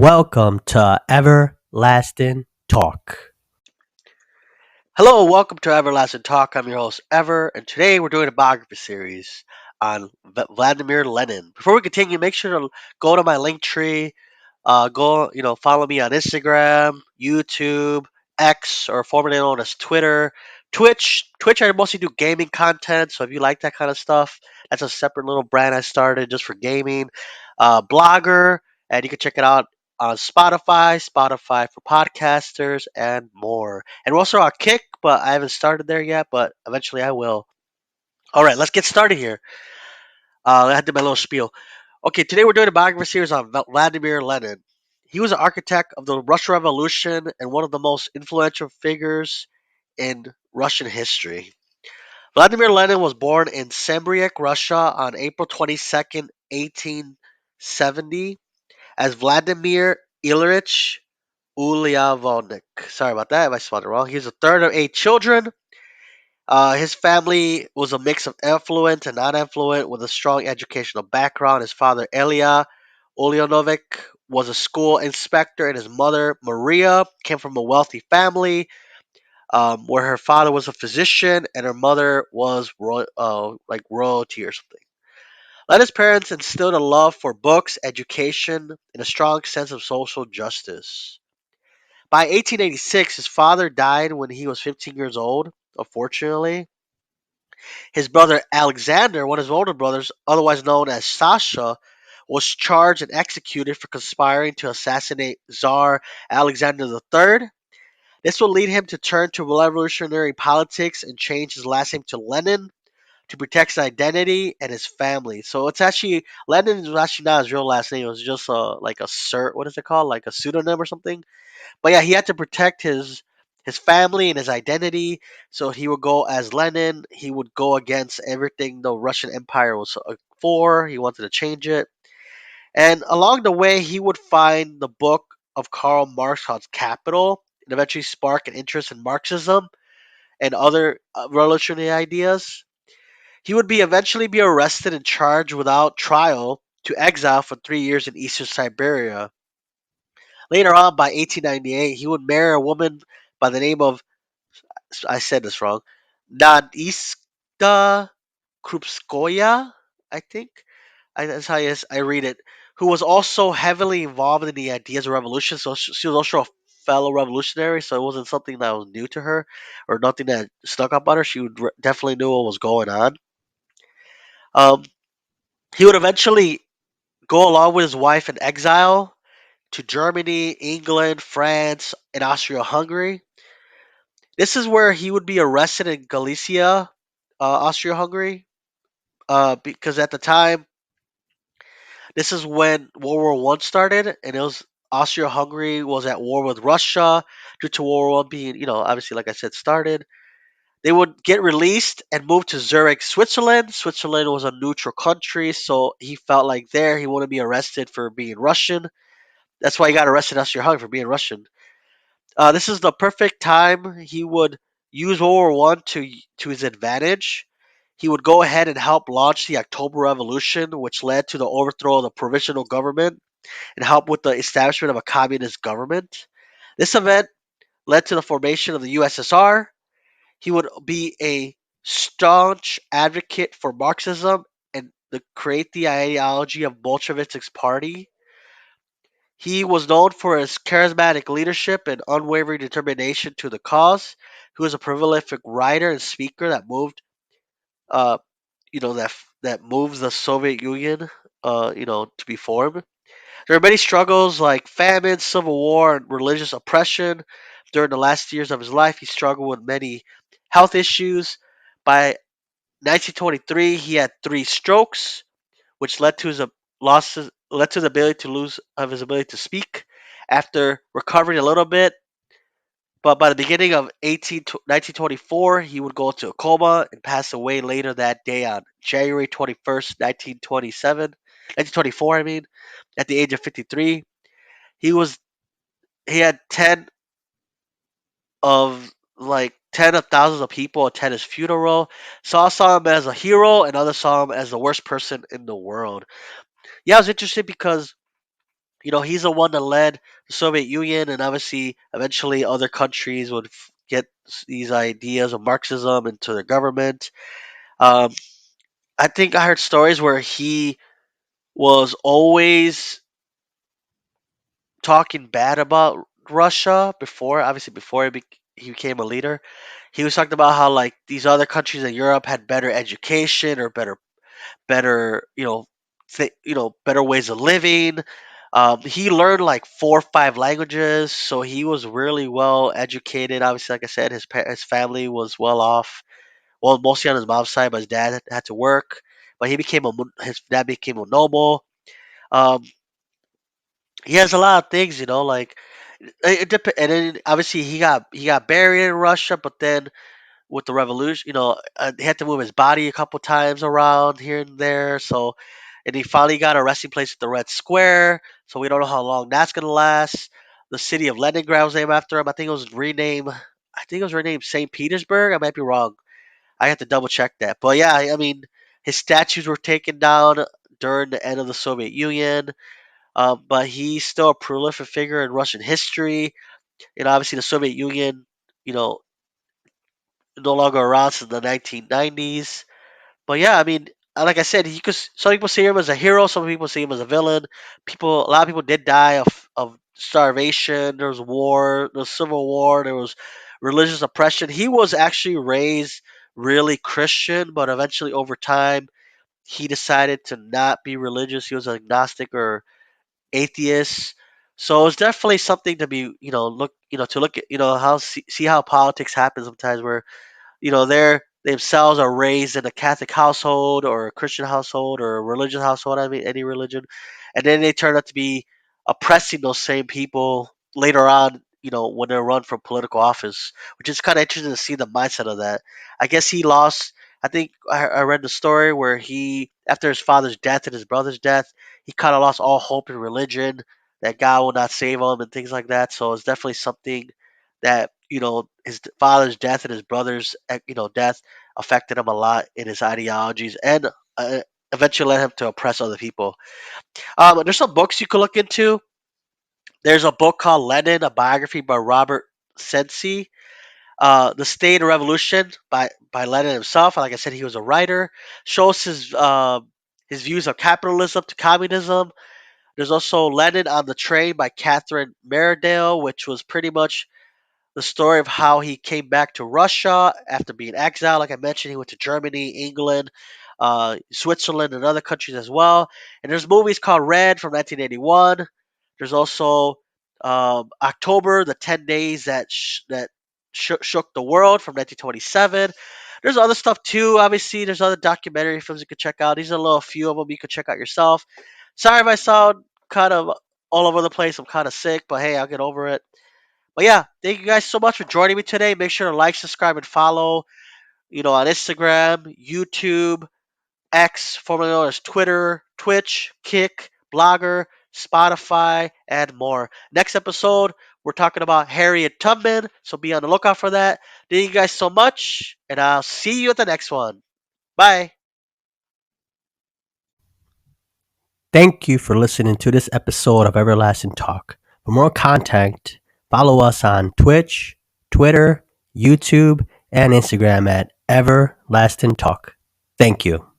Welcome to Everlasting Talk. Hello, welcome to Everlasting Talk. I'm your host, Ever, and today we're doing a biography series on Vladimir Lenin. Before we continue, make sure to go to my link tree. Follow me on Instagram, YouTube, X, or formerly known as Twitter, Twitch. Twitch, I mostly do gaming content, so if you like that kind of stuff, that's a separate little brand I started just for gaming. Blogger, and you can check it out on Spotify for podcasters, and more. And we're also on Kick, but I haven't started there yet, but eventually I will. All right, let's get started here. I had to do my little spiel. Okay, today we're doing a biography series on Vladimir Lenin. He was an architect of the Russian Revolution and one of the most influential figures in Russian history. Vladimir Lenin was born in Sembriek, Russia on April 22nd, 1870, as Vladimir Ilyich Ulyavonik. Sorry about that if I spelled it wrong. He's the third of eight children. His family was a mix of affluent and non-affluent with a strong educational background. His father, Elia Ulyanovich, was a school inspector, and his mother, Maria, came from a wealthy family where her father was a physician and her mother was like royalty or something. Lenin's parents instilled a love for books, education, and a strong sense of social justice. By 1886, his father died when he was 15 years old, unfortunately. His brother Alexander, one of his older brothers, otherwise known as Sasha, was charged and executed for conspiring to assassinate Tsar Alexander III. This would lead him to turn to revolutionary politics and change his last name to Lenin to protect his identity and his family. So it's actually Lenin is actually not his real last name. It was just like a what is it called? Like a pseudonym or something. But yeah, he had to protect his family and his identity. So he would go as Lenin. He would go against everything the Russian Empire was for. He wanted to change it. And along the way, he would find the book of Karl Marx called Capital and eventually spark an interest in Marxism and other revolutionary ideas. He would be eventually be arrested and charged without trial to exile for 3 years in eastern Siberia. Later on, by 1898, he would marry a woman by the name of, I said this wrong, Nadiska Krupskoya, I think. That's how I read it. Who was also heavily involved in the ideas of revolution. So she was also a fellow revolutionary. So it wasn't something that was new to her or nothing that stuck up on her. She would definitely knew what was going on. Um, he would eventually go along with his wife in exile to Germany, England, France, and Austria-Hungary. This is where he would be arrested in Galicia, Austria-Hungary, because at the time, this is when World War I started, and it was Austria-Hungary was at war with Russia due to World War I being, obviously, like I said, started. They would get released and move to Zurich, Switzerland. Switzerland was a neutral country, so he felt like there he wouldn't be arrested for being Russian. That's why he got arrested in Austria-Hungary for being Russian. This is the perfect time he would use World War I to his advantage. He would go ahead and help launch the October Revolution, which led to the overthrow of the provisional government and help with the establishment of a communist government. This event led to the formation of the USSR. He would be a staunch advocate for Marxism and create the ideology of Bolshevik's party. He was known for his charismatic leadership and unwavering determination to the cause. He was a prolific writer and speaker that moved, uh, that moves the Soviet Union, to be formed. There are many struggles like famine, civil war, and religious oppression. During the last years of his life, he struggled with many health issues. By 1923, he had three strokes, which led to his led to the ability to lose of his ability to speak. After recovering a little bit, but by the beginning of 1924, he would go into a coma and pass away later that day on January 21st, 1924. I mean, at the age of 53. He was he had 10 of thousands of people attend his funeral. Some saw him as a hero, and others saw him as the worst person in the world. Yeah, it was interesting because He's the one that led the Soviet Union, and obviously, eventually, other countries would get these ideas of Marxism into their government. Um, I think I heard stories where he was always talking bad about Russia before, obviously, before he became a leader. He was talking about how like these other countries in Europe had better education or better, better ways of living. He learned like 4 or 5 languages, so he was really well educated. Obviously, like I said, his family was well off. Well, mostly on his mom's side, but his dad had to work. But his dad became a noble. Um, he has a lot of things, like and then obviously he got buried in Russia, but then with the revolution, he had to move his body a couple times around here and there. So, and he finally got a resting place at the Red Square. So we don't know how long that's gonna last. The city of Leningrad was named after him. I think it was renamed. I think it was renamed St. Petersburg. I might be wrong. I have to double check that. But yeah, I mean, his statues were taken down during the end of the Soviet Union. But he's still a prolific figure in Russian history. Obviously the Soviet Union, you know, no longer around since the 1990s. But yeah, I mean, like I said, some people see him as a hero, some people see him as a villain. A lot of people did die of starvation. There was war, there was civil war, there was religious oppression. He was actually raised really Christian, but eventually over time he decided to not be religious. He was agnostic or atheist. So it's definitely something to be, to look at, how see how politics happens sometimes, where they're themselves are raised in a Catholic household or a Christian household or a religious household. I mean, any religion, and then they turn out to be oppressing those same people later on. When they're run for political office, which is kind of interesting to see the mindset of that. I guess he lost. I think I read the story where after his father's death and his brother's death, he kind of lost all hope in religion. That God will not save him and things like that. So it's definitely something that his father's death and his brother's death affected him a lot in his ideologies and eventually led him to oppress other people. There's some books you could look into. There's a book called Lenin, a biography by Robert Sensi. The State of Revolution by Lenin himself. Like I said, he was a writer. Shows his views of capitalism to communism. There's also Lenin on the Train by Catherine Meredale, which was pretty much the story of how he came back to Russia after being exiled. Like I mentioned, he went to Germany, England, Switzerland, and other countries as well. And there's movies called Red from 1981. There's also October, the 10 days that shook the world from 1927. There's other stuff too. Obviously, there's other documentary films you could check out. These are a little few of them you could check out yourself. Sorry if I sound kind of all over the place. I'm kind of sick, but hey, I'll get over it. But yeah, thank you guys so much for joining me today. Make sure to like, subscribe, and follow, on Instagram, YouTube, X, formerly known as Twitter, Twitch, Kick, Blogger, Spotify, and more. Next episode, we're talking about Harriet Tubman, so be on the lookout for that. Thank you guys so much, and I'll see you at the next one. Bye. Thank you for listening to this episode of Everlasting Talk. For more content, follow us on Twitch, Twitter, YouTube, and Instagram at Everlasting Talk. Thank you.